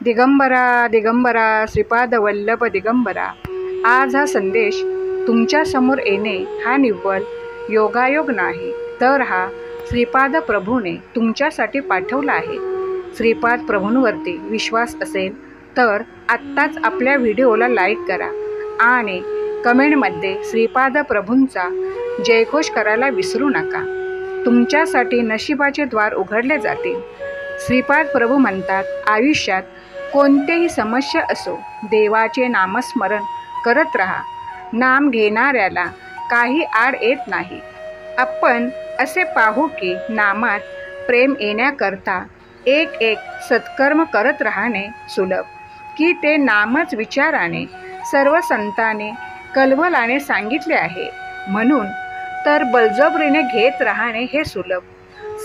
दिगंबरा दिगंबरा श्रीपाद वल्लभ दिगंबरा। आज हा संदेश तुमच्या समोर येणे हा निव्वळ योगायोग नाही, तर हा श्रीपाद प्रभूने तुमच्यासाठी पाठवला आहे। श्रीपाद प्रभूंवरती विश्वास असेल तर आत्ताच आपल्या व्हिडिओला लाईक करा आणि कमेंटमध्ये श्रीपाद प्रभूंचा जयघोष करायला विसरू नका। तुमच्यासाठी नशिबाचे द्वार उघडले जातील। श्रीपाद प्रभू म्हणतात, आयुष्यात कोणतीही समस्या असो, देवाचे नामस्मरण करत राहा। नाम घेणाऱ्याला काही आड येत नाही। आपण असे पाहू की नामात प्रेम येण्याकरता एक एक सत्कर्म करत राहणे सुलभ, की ते नामच विचाराने सर्व संतांनी कलवलाने सांगितले आहे। म्हणून तर बळजबरीने घेत राहणे हे सुलभ।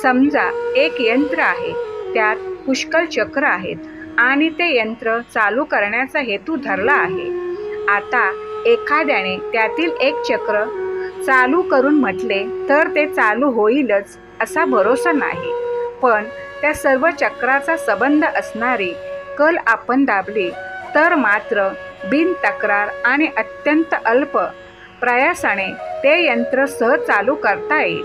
समजा एक यंत्र आहे, त्यात पुष्कळ चक्र आहेत आणि ते यंत्र चालू करण्याचा हेतू धरला आहे। आता एखाद्याने त्यातील एक चक्र चालू करून म्हटले तर ते चालू होईलच असा भरोसा नाही, पण त्या सर्व चक्राचा संबंध असणारी कल आपण दाबली तर मात्र बिन तक्रार आणि अत्यंत अल्प प्रयासाने ते यंत्र सहज चालू करता येईल।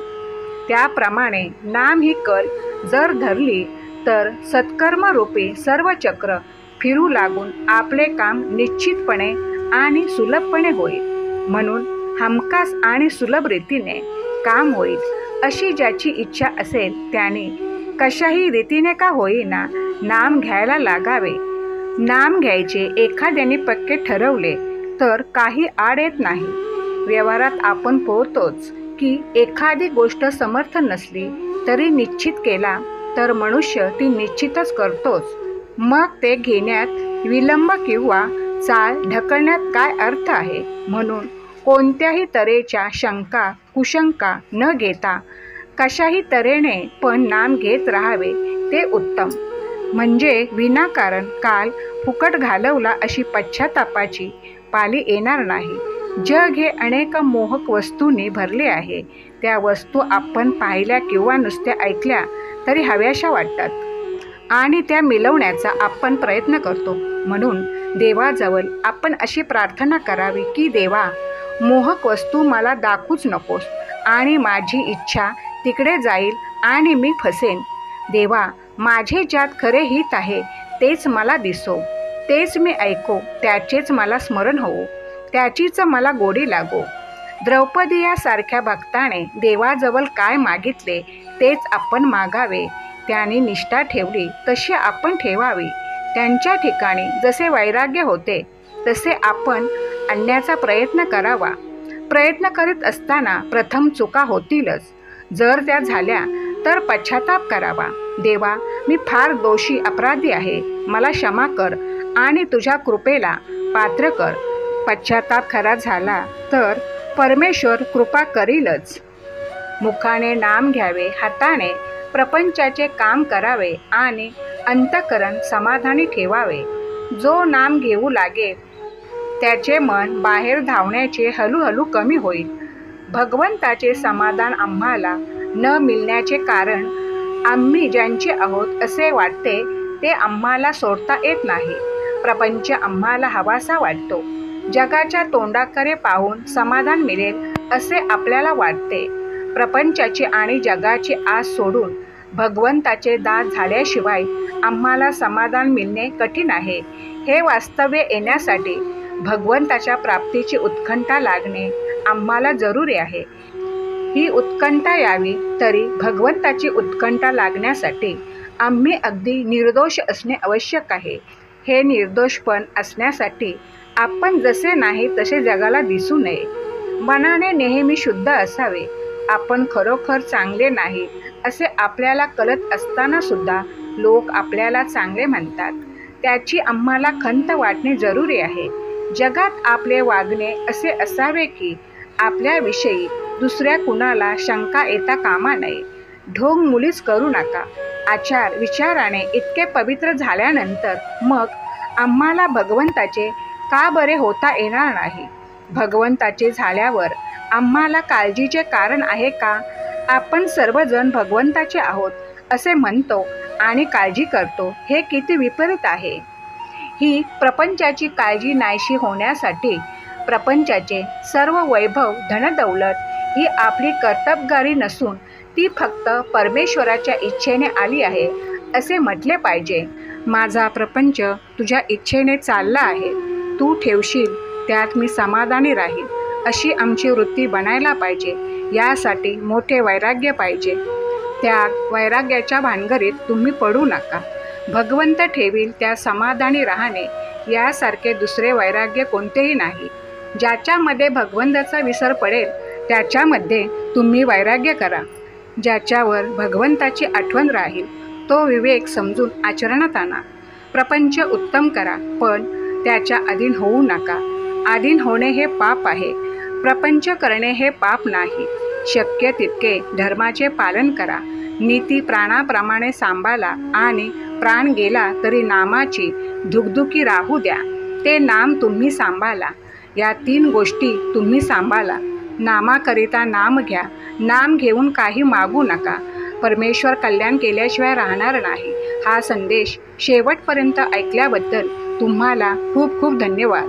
त्याप्रमाणे नाम ही कल जर धरली तर सत्कर्मरूपी सर्व चक्र फिरू लागून आपले काम निश्चितपणे आणि सुलभपणे होईल। म्हणून हमखास आणि सुलभ रीतीने काम होईल अशी ज्याची इच्छा असेल त्याने कशाही रीतीने का होईना नाम घ्यायला लागावे। नाम घ्यायचे एखाद्याने पक्के ठरवले तर काही आड येत नाही। व्यवहारात आपण पोहतोच की एखादी गोष्ट समर्थ नसली तरी निश्चित केला तर मनुष्य ती निश्चितच करतोच। मग ते घेण्यात विलंब किंवा चाल ढकलण्यात काय अर्थ आहे। म्हणून कोणत्याही तऱ्हेच्या शंका कुशंका न घेता कशाही तऱ्हेने पण नाम घेत राहावे ते उत्तम। म्हणजे विनाकारण काल फुकट घालवला अशी पश्चातापाची पाली येणार नाही। जग हे अनेक मोहक वस्तूंनी भरले आहे। त्या वस्तू आपण पाहिल्या किंवा नुसत्या ऐकल्या तरी हव्याशा वाटतात आणि त्या मिळवण्याचा आपण प्रयत्न करतो। म्हणून देवाजवळ आपण अशी प्रार्थना करावी की देवा, मोहक वस्तू मला दाखवूच नकोस आणि माझी इच्छा तिकडे जाईल आणि मी फसेन। देवा, माझे ज्यात खरे हित आहे तेच मला दिसो, तेच मी ऐको, त्याचेच मला स्मरण होवो, त्याचीच मला गोडी लागो। द्रौपदी यासारख्या भक्ताने देवाजवळ काय मागितले तेच आपण मागावे। त्यांनी निष्ठा ठेवली तशी आपण ठेवावी। त्यांच्या ठिकाणी जसे वैराग्य होते तसे आपण आणण्याचा प्रयत्न करावा। प्रयत्न करीत असताना प्रथम चुका होतीलच, जर त्या झाल्या तर पश्चाताप करावा। देवा, मी फार दोषी अपराधी आहे, मला क्षमा कर आणि तुझ्या कृपेला पात्र कर। पश्चाताप खरा झाला तर परमेश्वर कृपा करीलच। मुखाने नाम घ्यावे, हाताने प्रपंचाचे काम करावे आणि अंतःकरण समाधानी ठेवावे। जो नाम घेऊ लागेल त्याचे मन बाहेर धावण्याचे हळूहळू कमी होईल। भगवंताचे समाधान आम्हाला न मिळण्याचे कारण आम्ही ज्यांचे आहोत असे वाटते ते आम्हाला सोडता येत नाही। प्रपंच आम्हाला हवासा वाटतो। जगाच्या तोंडाकडे पाहून समाधान मिळेल असे आपल्याला वाटते। प्रपंचाची आणि जगाची आस सोडून भगवंताचे दास झाल्याशिवाय आम्हाला समाधान मिळणे कठीण आहे। हे वास्तव्य येण्यासाठी भगवंताच्या प्राप्तीची उत्कंठा लागणे आम्हाला जरुरी आहे। ही उत्कंठा यावी तरी भगवंताची उत्कंठा लागण्यासाठी आम्ही अगदी निर्दोष असणे आवश्यक आहे। हे निर्दोषपण असण्यासाठी आपण जसे नाही तसे जगाला दिसू नये। मनाने नेहमी शुद्ध असावे। आपण खरोखर चांगले नाही असे आपल्याला कळत असताना सुद्धा लोक आपल्याला चांगले म्हणतात, त्याची आम्हाला खंत वाटणे जरुरी आहे। जगात आपले वागणे असे असावे की आपल्याविषयी दुसऱ्या कुणाला शंका येता कामा नये। ढोंग मुळीच करू नका। आचार विचाराने इतके पवित्र झाल्यानंतर मग आम्हाला भगवंताचे का बरे होता येणार नाही। भगवंताचे झाल्यावर आम्हाला काळजीचे कारण आहे का? आपण सर्वजण भगवंताचे आहोत असे म्हणतो आणि काळजी करतो, हे किती विपरीत आहे। ही प्रपंचाची काळजी नाहीशी होण्यासाठी प्रपंचाचे सर्व वैभव धनदौलत ही आपली कर्तबगारी नसून ती फक्त परमेश्वराच्या इच्छेने आली आहे असे म्हटले पाहिजे. माझा प्रपंच तुझ्या इच्छेने चालला आहे, तू ठेवशील त्यात मी समाधानी राहील अशी आमची वृत्ती बनायला पाहिजे. यासाठी मोठे वैराग्य पाहिजे. त्या वैराग्याच्या भानगडीत तुम्ही पडू नका. भगवंत ठेवील त्या समाधानी राहणे यासारखे दुसरे वैराग्य कोणतेही नाही. ज्याच्यामध्ये भगवंताचा विसर पडेल त्याच्यामध्ये तुम्ही वैराग्य करा. ज्याच्यावर भगवंताची आठवण राहील तो विवेक समजून आचरणात आणा. प्रपंच उत्तम करा, पण त्याच्या अधीन होऊ नका. अधीन होणे हे पाप आहे, प्रपंच करणे हे पाप नाही. शक्य तितके धर्माचे पालन करा. नीती प्राणाप्रमाणे सांभाळा आणि प्राण गेला तरी नामाची धुकधुकी राहू द्या. ते नाम तुम्ही सांभाळा. या 3 गोष्टी तुम्ही सांभाळा. नामाकरिता नाम घ्या. नाम घेऊन काही मागू नका. परमेश्वर कल्याण केल्याशिवाय राहणार नाही. हा संदेश शेवटपर्यंत ऐकल्याबद्दल तुम्हाला खूप खूप धन्यवाद.